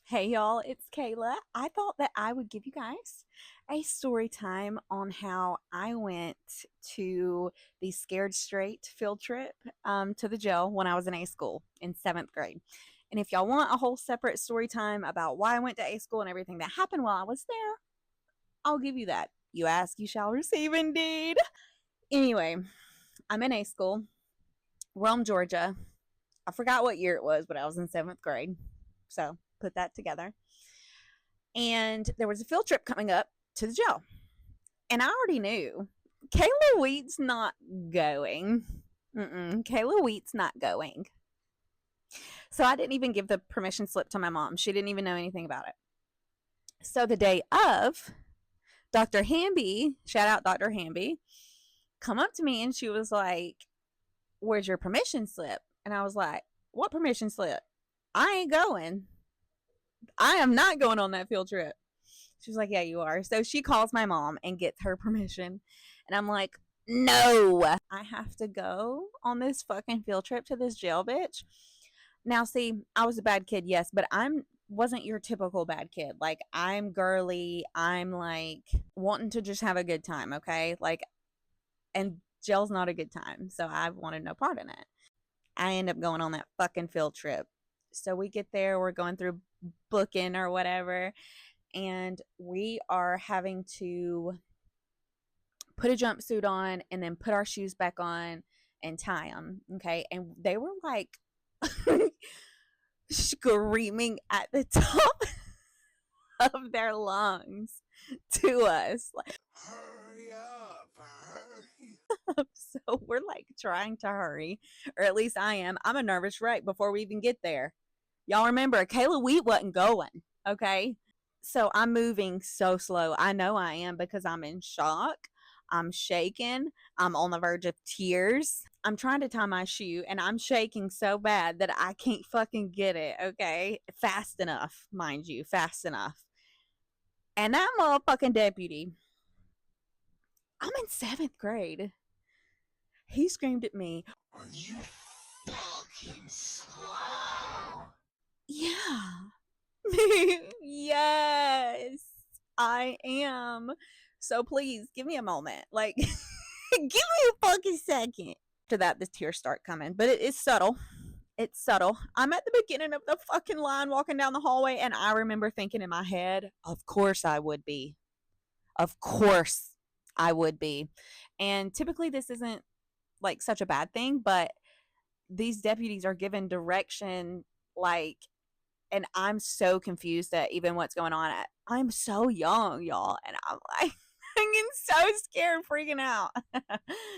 Hey y'all, it's Kayla. I thought that I would give you guys a story time on how I went to the Scared Straight field trip to the jail when I was in A school in seventh grade. And if y'all want a whole separate story time about why I went to A school and everything that happened while I was there, I'll give you that. You ask, you shall receive indeed. Anyway, I'm in A school, Rome, Georgia. I forgot what year it was, but I was in seventh grade. So put that together. And there was a field trip coming up to the jail. And I already knew Kayla Wheat's not going. Kayla Wheat's not going. So I didn't even give the permission slip to my mom. She didn't even know anything about it. So the day of, Dr. Hamby, shout out Dr. Hamby, come up to me and she was like, "Where's your permission slip?" And I was like, "What permission slip? I ain't going. I am not going on that field trip." She was like, "Yeah, you are." So she calls my mom and gets her permission. And I'm like, "No, I have to go on this fucking field trip to this jail, bitch." Now, see, I was a bad kid, yes, but I'm wasn't your typical bad kid. Like, I'm girly. I'm like wanting to just have a good time, okay? Like, and jail's not a good time. So I wanted no part in it. I end up going on that fucking field trip. So we get there, we're going through booking or whatever, and we are having to put a jumpsuit on and then put our shoes back on and tie them. Okay. And they were like screaming at the top of their lungs to us. Like, Hurry up, hurry. so we're like trying to hurry, or at least I am. I'm a nervous wreck before we even get there. Y'all remember, Kayla Wheat wasn't going. Okay. So I'm moving so slow. I know I am because I'm in shock. I'm shaking. I'm on the verge of tears. I'm trying to tie my shoe and I'm shaking so bad that I can't fucking get it. Okay. Fast enough, mind you, fast enough. And that motherfucking deputy, I'm in seventh grade. He screamed at me, Are you fucking slow? "Yeah." Yes, I am. So please give me a moment. Like, give me a fucking second. After that, the tears start coming, but it is subtle. It's subtle. I'm at the beginning of the fucking line walking down the hallway, and I remember thinking in my head, of course I would be. Of course I would be. And typically, this isn't like such a bad thing, but these deputies are given direction like, and I'm so confused at even what's going on. I'm so young, y'all, and I'm like, I'm getting so scared, freaking out.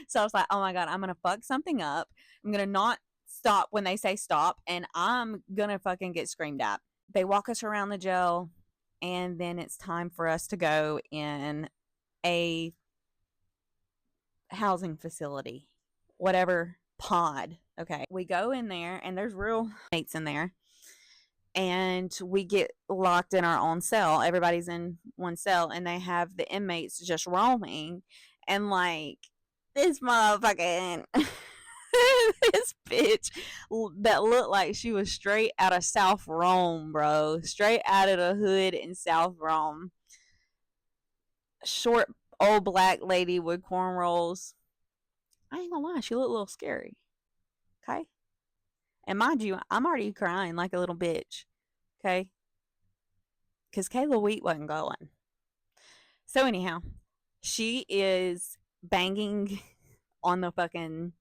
So I was like, oh my god, I'm gonna fuck something up. I'm gonna not stop when they say stop, and I'm gonna fucking get screamed at. They walk us around the jail, and then it's time for us to go in a housing facility, whatever pod. Okay, we go in there, and there's real mates in there, and we get locked in our own cell. Everybody's in one cell, and they have the inmates just roaming, and like this motherfucking this bitch that looked like she was straight out of South Rome, bro, straight out of the hood in South Rome. Short old black lady with cornrows. I ain't gonna lie, she looked a little scary. Okay, and mind you, I'm already crying like a little bitch. Okay, because Kayla Wheat wasn't going. So anyhow, she is banging on the fucking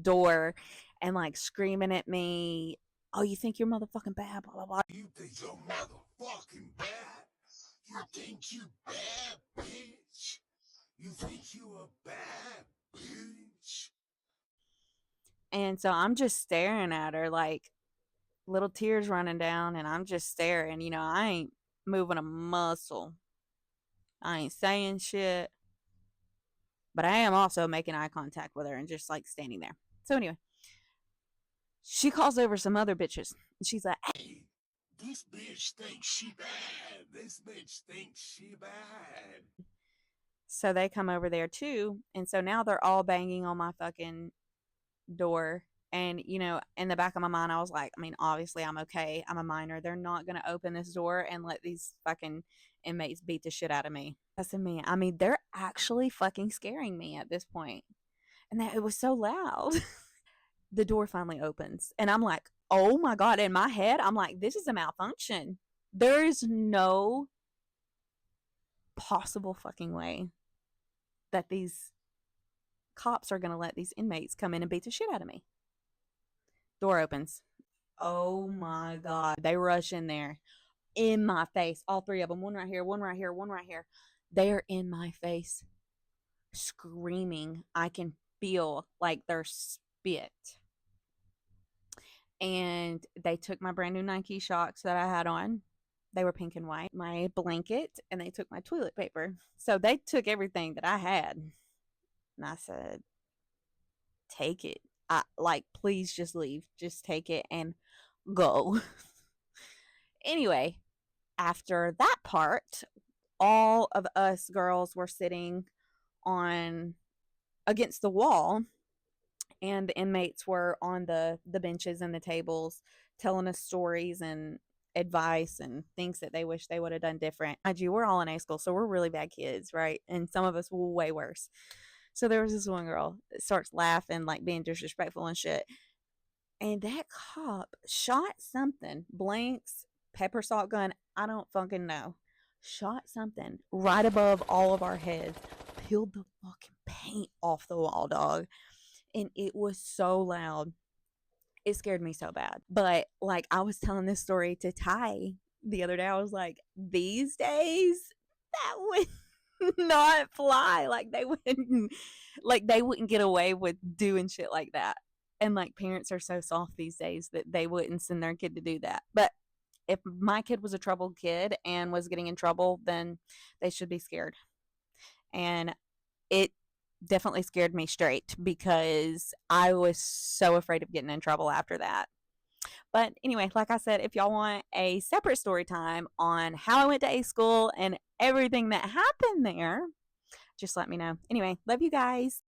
door and like screaming at me. "Oh, you think you're motherfucking bad, blah blah blah." You think you're motherfucking bad? You think you bad, bitch? You think you a bad bitch? And so I'm just staring at her like little tears running down, and I'm just staring. I ain't moving a muscle. I ain't saying shit, but I am also making eye contact with her and just like standing there. So anyway, she calls over some other bitches. And she's like, Hey, this bitch thinks she bad. This bitch thinks she bad. so they come over there too. And so now they're all banging on my fucking door. And, you know, in the back of my mind, I was like, I mean, obviously I'm okay. I'm a minor. They're not going to open this door and let these fucking inmates beat the shit out of me. That's me. I mean, they're actually fucking scaring me at this point. And that it was so loud. The door finally opens. And I'm like, oh my God. In my head, I'm like, this is a malfunction. There is no possible fucking way that these cops are going to let these inmates come in and beat the shit out of me. Door opens. Oh my God. They rush in there in my face. All three of them. One right here, one right here, one right here. They're in my face screaming. I can feel like their spit. And they took my brand new Nike Shox that I had on. They were pink and white. My blanket, and they took my toilet paper. So they took everything that I had. And I said, take it. Please just leave. Just take it and go. Anyway, after that part, all of us girls were sitting on against the wall, and the inmates were on the benches and the tables telling us stories and advice and things that they wish they would have done different. Mind you, we're all in A school, so we're really bad kids, right? And some of us were way worse. So there was this one girl that starts laughing, like being disrespectful and shit. And that cop shot something, blanks, pepper salt gun, I don't fucking know. Shot something right above all of our heads, peeled the fucking paint off the wall, dog. And it was so loud. It scared me so bad. But like I was telling this story to Ty the other day, I was like, these days that would not fly. Like they wouldn't get away with doing shit like that. And like parents are so soft these days that they wouldn't send their kid to do that. But if my kid was a troubled kid and was getting in trouble, then they should be scared. And it definitely scared me straight because I was so afraid of getting in trouble after that. But anyway, like I said, if y'all want a separate story time on how I went to A school and everything that happened there, just let me know. Anyway, love you guys.